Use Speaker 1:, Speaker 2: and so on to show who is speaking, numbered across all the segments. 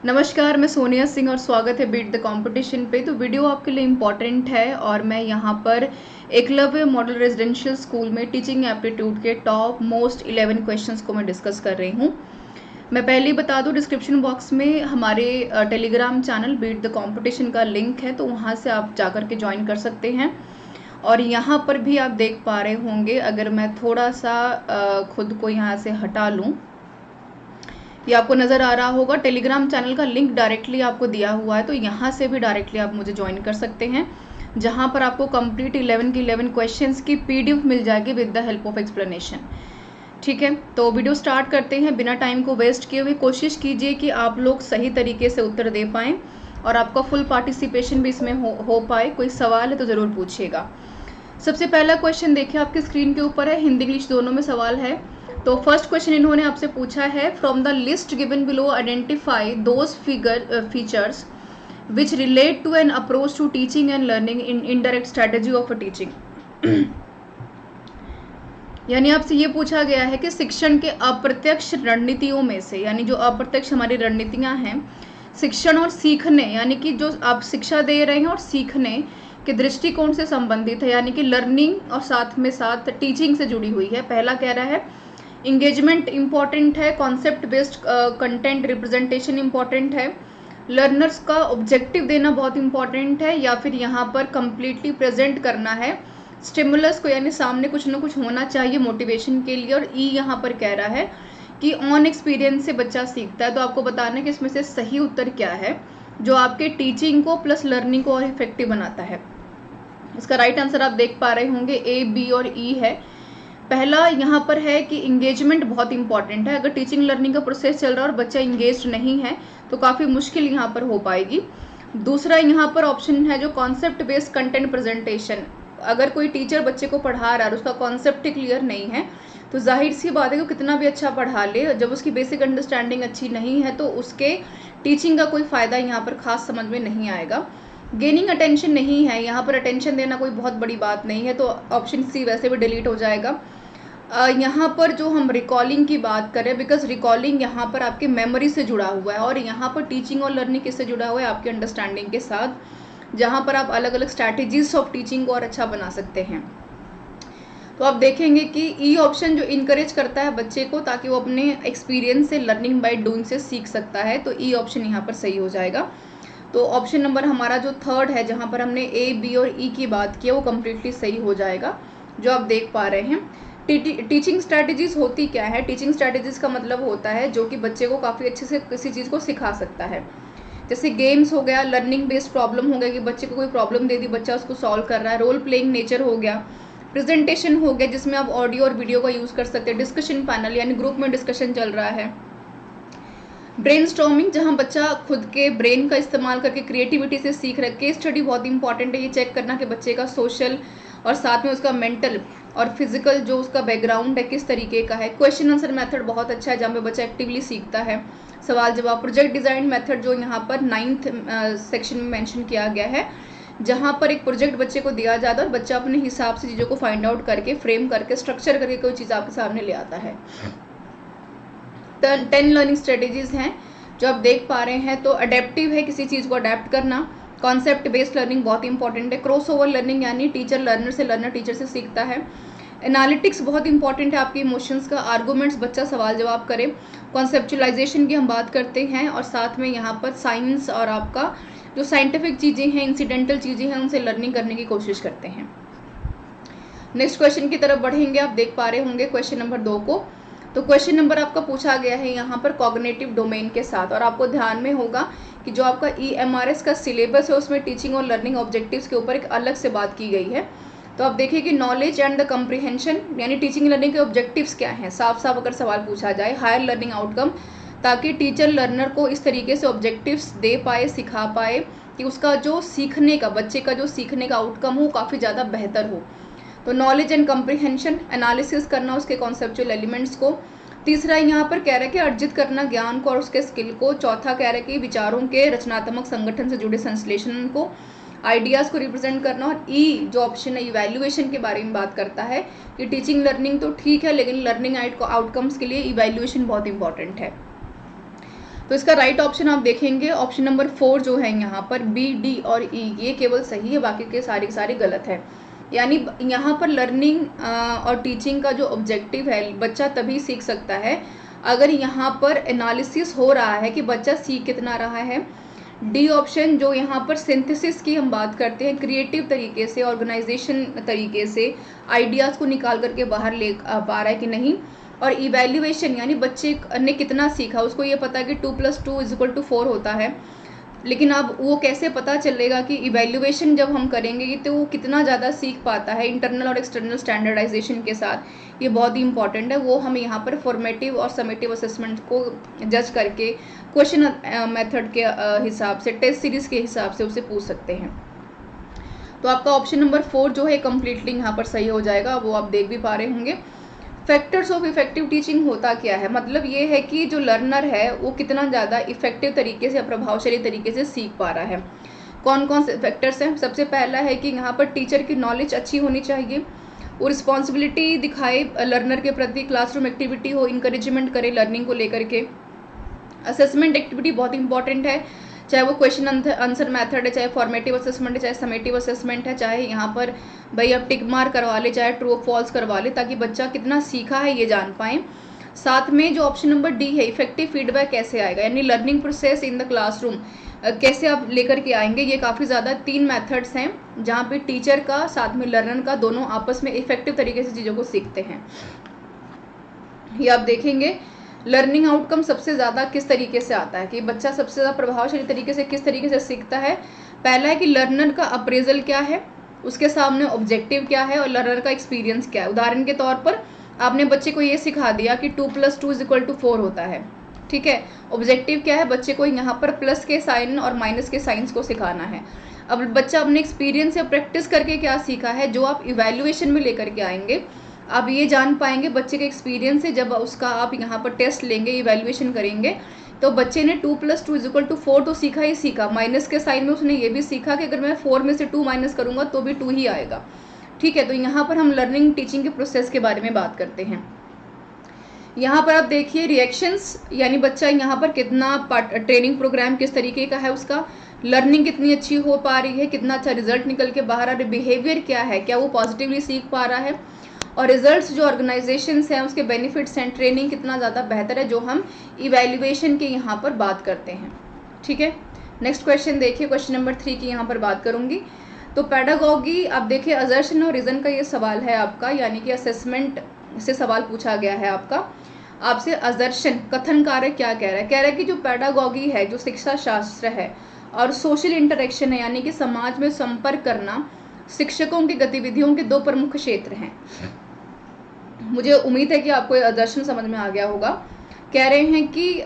Speaker 1: नमस्कार, मैं सोनिया सिंह और स्वागत है बीट द कंपटीशन पे। तो वीडियो आपके लिए इम्पॉर्टेंट है और मैं यहाँ पर एकलव्य मॉडल रेजिडेंशियल स्कूल में टीचिंग एप्टीट्यूड के टॉप मोस्ट 11 क्वेश्चंस को मैं डिस्कस कर रही हूँ। मैं पहले ही बता दूँ, डिस्क्रिप्शन बॉक्स में हमारे Telegram channel beat the competition का लिंक है, तो वहाँ से आप जाकर के ज्वाइन कर सकते हैं। और यहाँ पर भी आप देख पा रहे होंगे, अगर मैं थोड़ा सा खुद को यहाँ से हटा लूँ, ये आपको नज़र आ रहा होगा। टेलीग्राम चैनल का लिंक डायरेक्टली आपको दिया हुआ है, तो यहाँ से भी डायरेक्टली आप मुझे ज्वाइन कर सकते हैं, जहाँ पर आपको कंप्लीट 11 की 11 क्वेश्चंस की पीडीएफ मिल जाएगी with the help of explanation. ठीक है, तो वीडियो स्टार्ट करते हैं। बिना टाइम को वेस्ट किए हुए कोशिश कीजिए कि आप लोग सही तरीके से उत्तर दे पाएँ और आपका फुल पार्टिसिपेशन भी इसमें हो पाए। कोई सवाल है तो ज़रूर पूछिएगा। सबसे पहला क्वेश्चन देखिए, आपकी स्क्रीन के ऊपर है, हिंदी इंग्लिश दोनों में सवाल है। तो फर्स्ट क्वेश्चन इन्होंने आपसे पूछा है, from the list given below identify those features which relate to an approach to teaching and learning in indirect strategy of teaching. यानी आपसे ये पूछा गया है कि शिक्षण के अप्रत्यक्ष रणनीतियों में से, यानी जो अप्रत्यक्ष हमारी रणनीतियां हैं शिक्षण और सीखने, यानी कि जो आप शिक्षा दे रहे हैं और सीखने के दृष्टिकोण से संबंधित है, यानी कि लर्निंग और साथ में साथ टीचिंग से जुड़ी हुई है। पहला कह रहा है इंगेजमेंट इम्पॉर्टेंट है, concept based content representation important है, लर्नर्स का ऑब्जेक्टिव देना बहुत इम्पॉर्टेंट है, या फिर यहाँ पर कंप्लीटली प्रेजेंट करना है स्टिमुलस को, यानी सामने कुछ ना कुछ होना चाहिए मोटिवेशन के लिए। और ई यहाँ पर कह रहा है कि ऑन एक्सपीरियंस से बच्चा सीखता है। तो आपको बताना है कि इसमें से सही उत्तर क्या है जो आपके टीचिंग को प्लस लर्निंग को और इफेक्टिव बनाता है। इसका राइट आंसर आप देख पा रहे होंगे, ए, बी और ई है। पहला यहाँ पर है कि इंगेजमेंट बहुत इंपॉर्टेंट है। अगर टीचिंग लर्निंग का प्रोसेस चल रहा है और बच्चा इंगेज नहीं है तो काफ़ी मुश्किल यहाँ पर हो पाएगी। दूसरा यहाँ पर ऑप्शन है जो कॉन्सेप्ट बेस्ड कंटेंट प्रेजेंटेशन। अगर कोई टीचर बच्चे को पढ़ा रहा है और उसका कॉन्सेप्ट क्लियर नहीं है तो जाहिर सी बात है कि कितना भी अच्छा पढ़ा ले, जब उसकी बेसिक अंडरस्टैंडिंग अच्छी नहीं है तो उसके टीचिंग का कोई फ़ायदा यहाँ पर खास समझ में नहीं आएगा। गेनिंग अटेंशन नहीं है, यहाँ पर अटेंशन देना कोई बहुत बड़ी बात नहीं है, तो ऑप्शन सी वैसे भी डिलीट हो जाएगा। यहाँ पर जो हम रिकॉलिंग की बात करें, बिकॉज रिकॉलिंग यहाँ पर आपके मेमोरी से जुड़ा हुआ है और यहाँ पर टीचिंग और लर्निंग किससे जुड़ा हुआ है, आपके अंडरस्टैंडिंग के साथ, जहाँ पर आप अलग अलग स्ट्रैटेजीज ऑफ टीचिंग को और अच्छा बना सकते हैं। तो आप देखेंगे कि ई ऑप्शन जो इनकरेज करता है बच्चे को ताकि वो अपने एक्सपीरियंस से लर्निंग बाय डूइंग से सीख सकता है, तो ई ऑप्शन यहाँ पर सही हो जाएगा। तो ऑप्शन नंबर हमारा जो थर्ड है, जहाँ पर हमने ए, बी और ई की बात की है, वो कम्प्लीटली सही हो जाएगा, जो आप देख पा रहे हैं। टीचिंग स्ट्रैटेजीज होती क्या है? टीचिंग स्ट्रैटेजीज का मतलब होता है जो कि बच्चे को काफ़ी अच्छे से किसी चीज़ को सिखा सकता है। जैसे गेम्स हो गया, लर्निंग बेस्ड प्रॉब्लम हो गया कि बच्चे को कोई प्रॉब्लम दे दी, बच्चा उसको सॉल्व कर रहा है, रोल प्लेइंग नेचर हो गया, प्रेजेंटेशन हो गया जिसमें आप ऑडियो और वीडियो का यूज़ कर सकते हैं, डिस्कशन पैनल यानी ग्रुप में डिस्कशन चल रहा है, ब्रेनस्टॉर्मिंग जहां बच्चा खुद के ब्रेन का इस्तेमाल करके क्रिएटिविटी से सीख रहा है। केस स्टडी बहुत इंपॉर्टेंट है, ये चेक करना कि बच्चे का सोशल और साथ में उसका मेंटल और फिजिकल जो उसका बैकग्राउंड है किस तरीके का है। क्वेश्चन आंसर मेथड बहुत अच्छा है जहाँ पे बच्चा एक्टिवली सीखता है, सवाल जवाब। प्रोजेक्ट डिज़ाइन मेथड जो यहाँ पर 9th सेक्शन में मेंशन किया गया है, जहाँ पर एक प्रोजेक्ट बच्चे को दिया जाता है और बच्चा अपने हिसाब से चीज़ों को फाइंड आउट करके फ्रेम करके स्ट्रक्चर करके कोई चीज़ आपके सामने ले आता है। 10 लर्निंग स्ट्रेटेजीज हैं जो आप देख पा रहे हैं। तो अडेप्टिव है, किसी चीज़ को अडेप्ट करना। कॉन्सेप्ट बेस्ड लर्निंग बहुत इंपॉर्टेंट है। क्रॉस ओवर लर्निंग यानी टीचर लर्नर से, लर्नर टीचर से सीखता है। एनालिटिक्स बहुत इंपॉर्टेंट है, आपके इमोशंस का। आर्गूमेंट्स, बच्चा सवाल जवाब करे। कॉन्सेप्चुलाइजेशन की हम बात करते हैं और साथ में यहाँ पर साइंस और आपका जो साइंटिफिक चीज़ें हैं, इंसिडेंटल चीज़ें हैं, उनसे लर्निंग करने की कोशिश करते हैं। नेक्स्ट क्वेश्चन की तरफ बढ़ेंगे, आप देख पा रहे होंगे क्वेश्चन नंबर 2 को। तो क्वेश्चन नंबर आपका पूछा गया है यहाँ पर कॉग्निटिव डोमेन के साथ, और आपको ध्यान में होगा कि जो आपका EMRS का सिलेबस है उसमें टीचिंग और लर्निंग ऑब्जेक्टिव्स के ऊपर एक अलग से बात की गई है। तो आप देखिए कि नॉलेज एंड द कम्प्रीहेंशन यानी टीचिंग लर्निंग के ऑब्जेक्टिव्स क्या हैं, साफ साफ अगर सवाल पूछा जाए। हायर लर्निंग आउटकम, ताकि टीचर लर्नर को इस तरीके से ऑब्जेक्टिव्स दे पाए, सिखा पाए कि उसका जो सीखने का, बच्चे का जो सीखने का आउटकम हो काफ़ी ज़्यादा बेहतर हो। तो नॉलेज एंड कम्प्रीहेंशन, एनालिसिस करना उसके कॉन्सेप्चुअल एलिमेंट्स को। तीसरा यहाँ पर कह रहा है कि अर्जित करना ज्ञान को और उसके स्किल को। चौथा कह रहा है कि विचारों के रचनात्मक संगठन से जुड़े संश्लेषण को, आइडियाज़ को रिप्रेजेंट करना। और ई जो ऑप्शन है इवैल्यूएशन के बारे में बात करता है कि टीचिंग लर्निंग तो ठीक है लेकिन लर्निंग आउटकम्स के लिए इवैल्यूएशन बहुत इंपॉर्टेंट है। तो इसका राइट ऑप्शन आप देखेंगे ऑप्शन नंबर 4 जो है यहाँ पर बी, डी और ई ये केवल सही है, बाकी के सारी गलत है। यानी यहाँ पर लर्निंग और टीचिंग का जो ऑब्जेक्टिव है, बच्चा तभी सीख सकता है अगर यहाँ पर एनालिसिस हो रहा है कि बच्चा सीख कितना रहा है। डी ऑप्शन जो यहाँ पर सिंथेसिस की हम बात करते हैं, क्रिएटिव तरीके से, ऑर्गेनाइजेशन तरीके से आइडियाज़ को निकाल करके बाहर ले पा रहा है कि नहीं। और इवैल्यूएशन यानी बच्चे ने कितना सीखा, उसको ये पता है कि 2+2=4 होता है, लेकिन अब वो कैसे पता चलेगा कि इवैल्यूएशन जब हम करेंगे तो वो कितना ज़्यादा सीख पाता है इंटरनल और एक्सटर्नल स्टैंडर्डाइजेशन के साथ, ये बहुत ही इंपॉर्टेंट है। वो हम यहाँ पर फॉर्मेटिव और समेटिव असेसमेंट को जज करके क्वेश्चन मेथड के हिसाब से, टेस्ट सीरीज़ के हिसाब से उसे पूछ सकते हैं। तो आपका ऑप्शन नंबर 4 जो है कम्प्लीटली यहाँ पर सही हो जाएगा, वो आप देख भी पा रहे होंगे। फैक्टर्स ऑफ इफेक्टिव टीचिंग होता क्या है, मतलब ये है कि जो लर्नर है वो कितना ज़्यादा इफेक्टिव तरीके से, प्रभावशाली तरीके से सीख पा रहा है। कौन कौन से फैक्टर्स हैं? सबसे पहला है कि यहाँ पर टीचर की नॉलेज अच्छी होनी चाहिए, वो रिस्पॉन्सिबिलिटी दिखाए लर्नर के प्रति, क्लासरूम एक्टिविटी हो, इंकरेजमेंट करे लर्निंग को लेकर के। असेसमेंट एक्टिविटी बहुत इंपॉर्टेंट है, चाहे वो क्वेश्चन आंसर मेथड है, चाहे फॉर्मेटिव असेसमेंट है, चाहे समेटिव असेसमेंट है, चाहे यहाँ पर भाई आप टिक मार्क करवा ले, चाहे ट्रू फॉल्स करवा ले, ताकि बच्चा कितना सीखा है ये जान पाएँ। साथ में जो ऑप्शन नंबर डी है, इफेक्टिव फीडबैक कैसे आएगा, यानी learning process in the classroom कैसे आप लेकर के आएंगे। ये काफ़ी ज़्यादा 3 मेथड्स हैं जहाँ पे टीचर का साथ में लर्नर का दोनों आपस में इफेक्टिव तरीके से चीज़ों को सीखते हैं। ये आप देखेंगे लर्निंग आउटकम सबसे ज़्यादा किस तरीके से आता है, कि बच्चा सबसे ज़्यादा प्रभावशाली तरीके से किस तरीके से सीखता है। पहला है कि लर्नर का अप्रेजल क्या है, उसके सामने ऑब्जेक्टिव क्या है और लर्नर का एक्सपीरियंस क्या है। उदाहरण के तौर पर आपने बच्चे को ये सिखा दिया कि 2+2=4 होता है, ठीक है। ऑब्जेक्टिव क्या है, बच्चे को यहाँ पर प्लस के साइन और माइनस के साइंस को सिखाना है। अब बच्चा अपने एक्सपीरियंस या प्रैक्टिस करके क्या सीखा है, जो आप इवैल्यूएशन में लेकर के आएंगे, आप ये जान पाएंगे बच्चे के एक्सपीरियंस से। जब उसका आप यहाँ पर टेस्ट लेंगे, इवैल्यूएशन करेंगे, तो बच्चे ने 2+2=4 तो सीखा ही सीखा, माइनस के साइन में उसने ये भी सीखा कि अगर मैं 4 में से 2 माइनस करूँगा तो भी 2 ही आएगा, ठीक है। तो यहाँ पर हम लर्निंग टीचिंग के प्रोसेस के बारे में बात करते हैं। यहाँ पर आप देखिए रिएक्शंस, यानी बच्चा यहाँ पर कितना ट्रेनिंग प्रोग्राम किस तरीके का है, उसका लर्निंग कितनी अच्छी हो पा रही है, कितना अच्छा रिजल्ट निकल के बाहर आ रहा है, बिहेवियर क्या है, क्या वो पॉजिटिवली सीख पा रहा है, और रिजल्ट्स जो ऑर्गेनाइजेशंस हैं उसके बेनिफिट्स हैं, ट्रेनिंग कितना ज़्यादा बेहतर है, जो हम इवैल्यूएशन के यहाँ पर बात करते हैं, ठीक है। नेक्स्ट क्वेश्चन देखिए, क्वेश्चन नंबर 3 की यहाँ पर बात करूँगी। तो पेडागॉगी, आप देखिए असर्शन और रीजन का ये सवाल है आपका, यानी कि असेसमेंट से सवाल पूछा गया है आपसे। असर्शन कथन कार्य क्या कह रहा है, कह रहा है कि जो पेडागॉगी है, जो शिक्षा शास्त्र है और सोशल इंटरेक्शन है, यानी कि समाज में संपर्क करना, शिक्षकों की गतिविधियों के 2 प्रमुख क्षेत्र हैं। मुझे उम्मीद है कि आपको ये दर्शन समझ में आ गया होगा। कह रहे हैं कि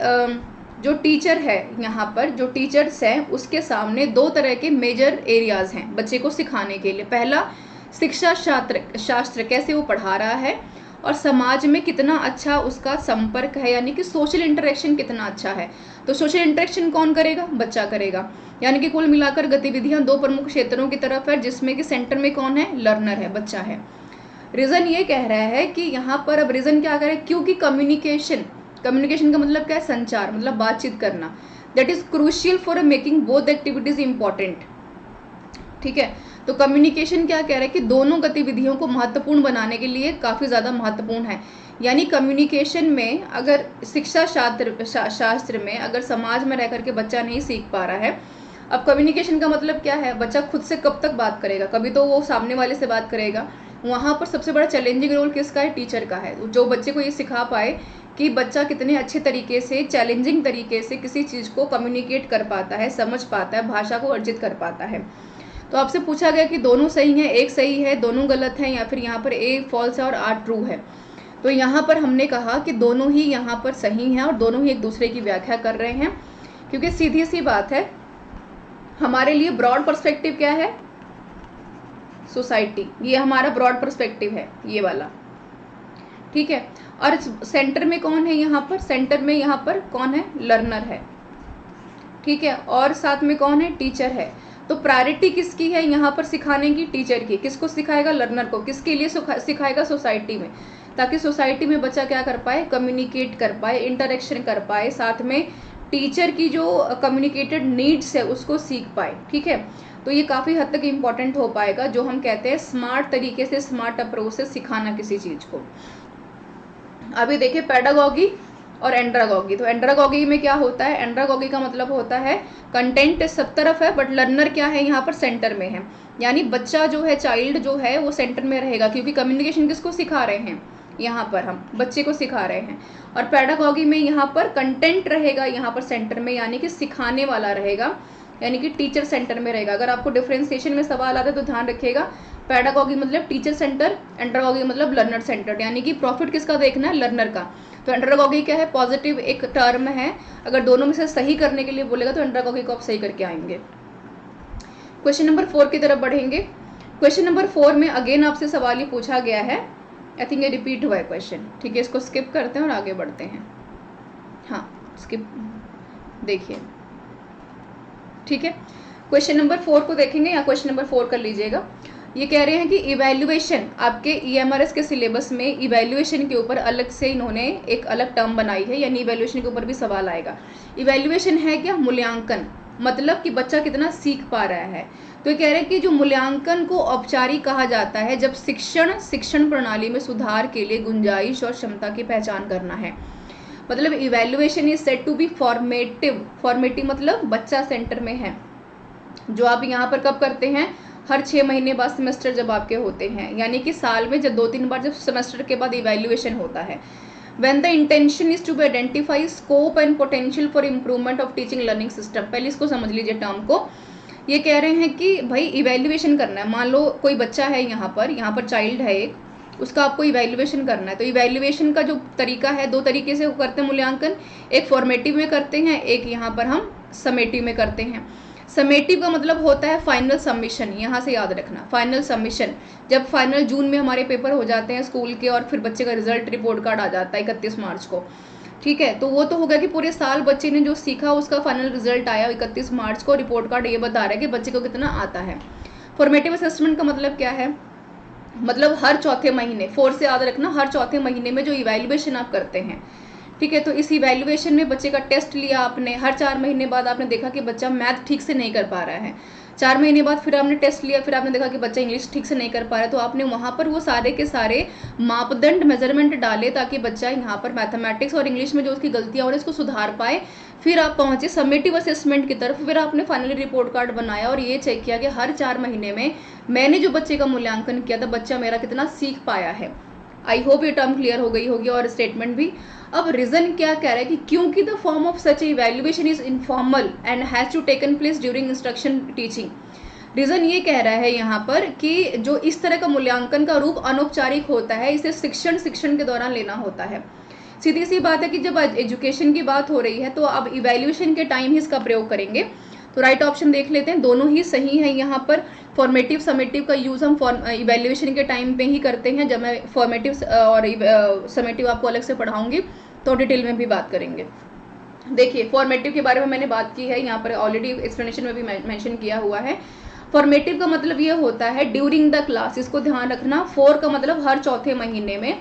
Speaker 1: जो टीचर है, यहाँ पर जो टीचर्स हैं उसके सामने 2 तरह के मेजर एरियाज हैं बच्चे को सिखाने के लिए। पहला शिक्षा शास्त्र कैसे वो पढ़ा रहा है, और समाज में कितना अच्छा उसका संपर्क है, यानी कि सोशल इंटरेक्शन कितना अच्छा है। तो सोशल इंटरेक्शन कौन करेगा, बच्चा करेगा। यानी कि कुल मिलाकर गतिविधियां 2 प्रमुख क्षेत्रों की तरफ है, जिसमें कि सेंटर में कौन है, लर्नर है, बच्चा है। रीजन ये कह रहा है कि यहाँ पर अब रीजन क्या कह रहा है, क्योंकि कम्युनिकेशन का मतलब क्या है, संचार, मतलब बातचीत करना, that is crucial for making both activities important, ठीक है। तो कम्युनिकेशन क्या कह रहा है कि दोनों गतिविधियों को महत्वपूर्ण बनाने के लिए काफ़ी ज़्यादा महत्वपूर्ण है। यानी कम्युनिकेशन में अगर शिक्षा शास्त्र में अगर समाज में रह करके बच्चा नहीं सीख पा रहा है, अब कम्युनिकेशन का मतलब क्या है, बच्चा खुद से कब तक बात करेगा, कभी तो वो सामने वाले से बात करेगा। वहाँ पर सबसे बड़ा चैलेंजिंग रोल किसका है, टीचर का है, जो बच्चे को ये सिखा पाए कि बच्चा कितने अच्छे तरीके से, चैलेंजिंग तरीके से किसी चीज़ को कम्युनिकेट कर पाता है, समझ पाता है, भाषा को अर्जित कर पाता है। तो आपसे पूछा गया कि दोनों सही हैं, एक सही है, दोनों गलत हैं, या फिर यहाँ पर ए फॉल्स है और आर ट्रू है। तो यहाँ पर हमने कहा कि दोनों ही यहाँ पर सही हैं और दोनों ही एक दूसरे की व्याख्या कर रहे हैं, क्योंकि सीधी सी बात है, हमारे लिए ब्रॉड पर्सपेक्टिव क्या है, सोसाइटी, ये हमारा ब्रॉड पर्सपेक्टिव है, ये वाला, ठीक है। और सेंटर में कौन है, यहाँ पर सेंटर में यहाँ पर कौन है, लर्नर है, ठीक है, और साथ में कौन है, टीचर है। तो प्रायोरिटी किसकी है यहाँ पर सिखाने की, टीचर की। किसको सिखाएगा, लर्नर को। किसके लिए सिखाएगा, सोसाइटी में, ताकि सोसाइटी में बच्चा क्या कर पाए, कम्युनिकेट कर पाए, इंटरेक्शन कर पाए, साथ में टीचर की जो कम्युनिकेटेड नीड्स है उसको सीख पाए। ठीक है, तो ये काफ़ी हद तक इम्पॉर्टेंट हो पाएगा, जो हम कहते हैं स्मार्ट तरीके से, स्मार्ट अप्रोच से सिखाना किसी चीज़ को। अभी देखिए पेडागॉगी और एंड्रागॉगी। तो एंड्रागॉगी में क्या होता है, एंड्रागॉगी का मतलब होता है कंटेंट सब तरफ है बट लर्नर क्या है यहाँ पर सेंटर में है, यानी बच्चा जो है, चाइल्ड जो है वो सेंटर में रहेगा, क्योंकि कम्युनिकेशन किसको सिखा रहे हैं, यहाँ पर हम बच्चे को सिखा रहे हैं। और पेडागॉगी में यहाँ पर कंटेंट रहेगा यहाँ पर सेंटर में, यानी कि सिखाने वाला रहेगा, यानी कि टीचर सेंटर में रहेगा। अगर आपको डिफरेंशिएशन में सवाल आता है तो ध्यान रखिएगा, पेडागॉगी मतलब टीचर सेंटर, एंड्रागॉगी मतलब लर्नर सेंटर, यानी कि प्रॉफिट किसका देखना है, लर्नर का। तो एंड्रागॉगी क्या है, पॉजिटिव एक टर्म है, अगर दोनों में से सही करने के लिए बोलेगा तो एंड्रागॉगी को आप सही करके आएंगे। क्वेश्चन नंबर 4 की तरफ बढ़ेंगे। क्वेश्चन नंबर 4 में अगेन आपसे सवाल ही पूछा गया है, आई थिंक ये रिपीट हुआ है क्वेश्चन। ठीक है, इसको स्किप करते हैं और आगे बढ़ते हैं। हाँ स्किप देखिए, ठीक है। क्वेश्चन नंबर 4 को देखेंगे, या क्वेश्चन नंबर 4 कर लीजिएगा। ये कह रहे हैं कि इवैल्यूएशन, आपके EMRS के सिलेबस में इवैल्यूएशन के ऊपर अलग से इन्होंने एक अलग टर्म बनाई है, यानी इवैल्यूएशन के ऊपर भी सवाल आएगा। इवैल्यूएशन है क्या, मूल्यांकन, मतलब कि बच्चा कितना सीख पा रहा है। तो ये कह रहे हैं कि जो मूल्यांकन को औपचारिक कहा जाता है जब शिक्षण प्रणाली में सुधार के लिए गुंजाइश और क्षमता की पहचान करना है। मतलब evaluation is said to be formative, formative मतलब बच्चा सेंटर में है, जो आप यहाँ पर कब करते हैं, हर 6 महीने बाद सेमेस्टर जब आपके होते हैं, यानी कि साल में जब 2-3 बार जब सेमेस्टर के बाद इवैल्यूएशन होता है। When the intention is to identify scope and potential for improvement of teaching learning system, पहले इसको समझ लीजिए टर्म को। ये कह रहे हैं कि भाई इवैल्यूएशन करना है, मान लो कोई बच्चा है यहाँ पर चाइल्ड है एक, उसका आपको इवैल्यूएशन करना है। तो इवैल्यूएशन का जो तरीका है, 2 तरीके से करते हैं मूल्यांकन, एक फॉर्मेटिव में करते हैं, एक यहाँ पर हम समेटिव में करते हैं। समेटिव का मतलब होता है फाइनल सबमिशन, यहाँ से याद रखना, फाइनल सबमिशन, जब फाइनल जून में हमारे पेपर हो जाते हैं स्कूल के और फिर बच्चे का रिजल्ट रिपोर्ट कार्ड आ जाता है 31 मार्च को। ठीक है, तो वो तो होगा कि पूरे साल बच्चे ने जो सीखा उसका फाइनल रिजल्ट आया 31 मार्च को, रिपोर्ट कार्ड ये बता रहा है कि बच्चे को कितना आता है। फॉर्मेटिव असेसमेंट का मतलब क्या है, मतलब हर चौथे महीने, 4 से याद रखना, हर चौथे महीने में जो इवैल्यूएशन आप करते हैं। ठीक है, तो इस इवैल्यूएशन में बच्चे का टेस्ट लिया आपने, हर 4 महीने बाद आपने देखा कि बच्चा मैथ ठीक से नहीं कर पा रहा है, 4 महीने बाद फिर आपने टेस्ट लिया, फिर आपने देखा कि बच्चा इंग्लिश ठीक से नहीं कर पा रहा है, तो आपने वहाँ पर वो सारे के सारे मापदंड मेजरमेंट डाले ताकि बच्चा यहाँ पर मैथमेटिक्स और इंग्लिश में जो उसकी गलतियाँ हो रही है उसको सुधार पाए। फिर आप पहुँचे समेटिव असेसमेंट की तरफ, फिर आपने फाइनली रिपोर्ट कार्ड बनाया और ये चेक किया कि हर 4 महीने में मैंने जो बच्चे का मूल्यांकन किया था, बच्चा मेरा कितना सीख पाया है। आई होप ये टर्म क्लियर हो गई होगी और स्टेटमेंट भी। अब रीजन क्या कह रहा है कि क्योंकि the form of such evaluation is informal and has to taken place during instruction teaching. Reason ये कह रहा है यहाँ पर कि जो इस तरह का मूल्यांकन का रूप अनौपचारिक होता है, इसे शिक्षण के दौरान लेना होता है। सीधी सी बात है कि जब एजुकेशन की बात हो रही है तो अब इवैल्यूएशन के टाइम ही इसका प्रयोग करेंगे। तो राइट ऑप्शन देख लेते हैं, दोनों ही सही है। यहाँ पर फॉर्मेटिव समेटिव का यूज़ हम इवैल्यूएशन के टाइम पे ही करते हैं। जब मैं फॉर्मेटिव और समेटिव आपको अलग से पढ़ाऊंगी तो डिटेल में भी बात करेंगे। देखिए फॉर्मेटिव के बारे में मैंने बात की है, यहाँ पर ऑलरेडी एक्सप्लेनेशन में भी मेंशन किया हुआ है। फॉर्मेटिव का मतलब ये होता है ड्यूरिंग द क्लास, इसको ध्यान रखना। 4 का मतलब हर चौथे महीने में,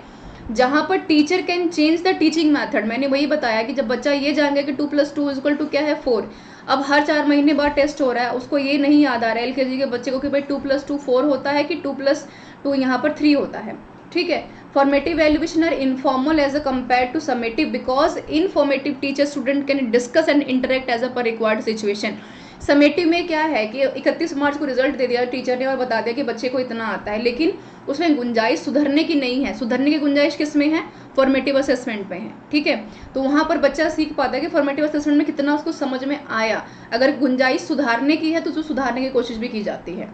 Speaker 1: जहाँ पर teacher can change the teaching method. मैंने वही बताया कि जब बच्चा ये जानेगा कि 2 + 2 = क्या है 4, अब हर 4 महीने बाद टेस्ट हो रहा है, उसको ये नहीं याद आ रहा है LKG के बच्चे को कि भाई 2 + 2 4 होता है कि 2 + 2 यहाँ पर 3 होता है। ठीक है, formative valuation are informal as a compare to summative because in formative teacher student can discuss and interact as a per required situation. Summative में क्या है कि 31 मार्च को रिजल्ट दे दिया टीचर ने और बता दिया कि बच्चे को इतना आता है, लेकिन उसमें गुंजाइश सुधरने की नहीं है। सुधरने की गुंजाइश किस में है, फॉर्मेटिव असेसमेंट में है। ठीक है, तो वहाँ पर बच्चा सीख पाता है कि फॉर्मेटिव असेसमेंट में कितना उसको समझ में आया। अगर गुंजाइश सुधारने की है तो उसको सुधारने की कोशिश भी की जाती है।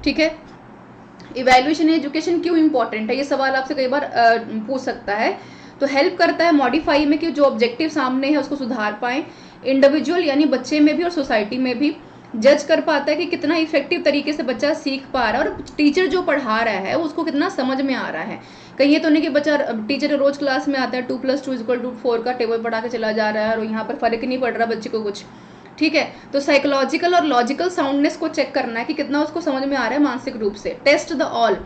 Speaker 1: ठीक है, इवैल्यूएशन एजुकेशन क्यों इंपॉर्टेंट है, ये सवाल आपसे कई बार पूछ सकता है। तो हेल्प करता है मॉडिफाई में कि जो ऑब्जेक्टिव सामने है उसको सुधार पाएं। इंडिविजुअल यानी बच्चे में भी और सोसाइटी में भी जज कर पाता है कि कितना इफेक्टिव तरीके से बच्चा सीख पा रहा है और टीचर जो पढ़ा रहा है उसको कितना समझ में आ रहा है। कहीं ये तो नहीं कि बच्चा टीचर रोज क्लास में आता है 2 + 2 = 4 का टेबल पढ़ा के चला जा रहा है और यहाँ पर फर्क नहीं पड़ रहा बच्चे को कुछ। ठीक है, तो साइकोलॉजिकल और लॉजिकल साउंडनेस को चेक करना है कि कितना उसको समझ में आ रहा है मानसिक रूप से। टेस्ट द ऑल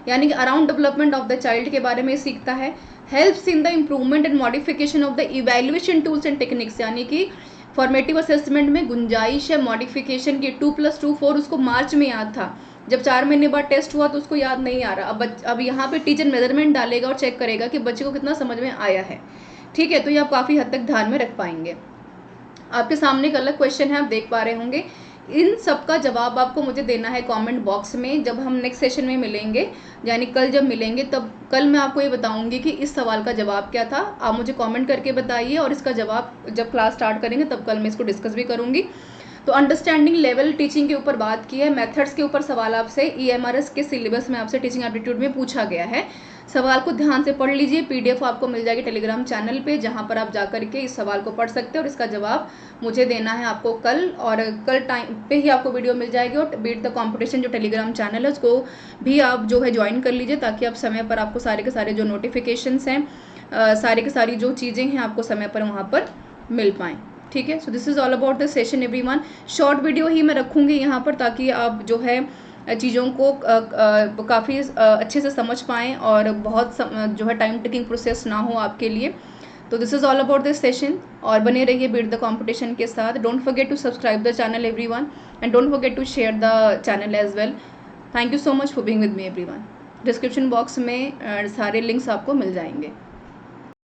Speaker 1: यानी कि around development of the child के बारे में सीखता है। Helps in the improvement and modification of the evaluation tools and techniques, यानी कि फॉर्मेटिव असेसमेंट में गुंजाइश है मॉडिफिकेशन की, 2+2 4 उसको मार्च में याद था, जब 4 महीने बाद टेस्ट हुआ तो उसको याद नहीं आ रहा। अब यहाँ पे टीचर मेजरमेंट डालेगा और चेक करेगा कि बच्चे को कितना समझ में आया है। ठीक है, तो ये आप काफ़ी हद तक ध्यान में रख पाएंगे। आपके सामने एक अलग क्वेश्चन है, आप देख पा रहे होंगे। इन सब का जवाब आपको मुझे देना है कमेंट बॉक्स में। जब हम नेक्स्ट सेशन में मिलेंगे, यानी कल जब मिलेंगे, तब कल मैं आपको ये बताऊंगी कि इस सवाल का जवाब क्या था। आप मुझे कमेंट करके बताइए, और इसका जवाब जब क्लास स्टार्ट करेंगे तब कल मैं इसको डिस्कस भी करूंगी। तो अंडरस्टैंडिंग लेवल टीचिंग के ऊपर बात की है। मेथड्स के ऊपर सवाल आपसे EMRS के सिलेबस में आपसे टीचिंग एप्टीट्यूड में पूछा गया है। सवाल को ध्यान से पढ़ लीजिए, PDF आपको मिल जाएगी टेलीग्राम चैनल पे, जहां पर आप जाकर के इस सवाल को पढ़ सकते हैं और इसका जवाब मुझे देना है आपको कल, और कल टाइम पे ही आपको वीडियो मिल जाएगी। और बीट द कॉम्पिटिशन जो टेलीग्राम चैनल है उसको भी आप जो है ज्वाइन कर लीजिए, ताकि आप समय पर आपको सारे के सारे जो नोटिफिकेशंस हैं, सारी की सारी जो चीज़ें हैं आपको समय पर वहाँ पर मिल पाएँ। ठीक है, so this is all about this session everyone. Short video ही मैं रखूँगी यहाँ पर, ताकि आप जो है चीज़ों को काफ़ी अच्छे से समझ पाएँ और बहुत जो है टाइम टेकिंग प्रोसेस ना हो आपके लिए। तो this is all about this session, और बने रहिए बीट द कॉम्पिटिशन के साथ। Don't forget to subscribe the channel everyone, and don't forget to share the channel as well. Thank you so much for being with me everyone. Description box में सारे links आपको मिल जाएंगे।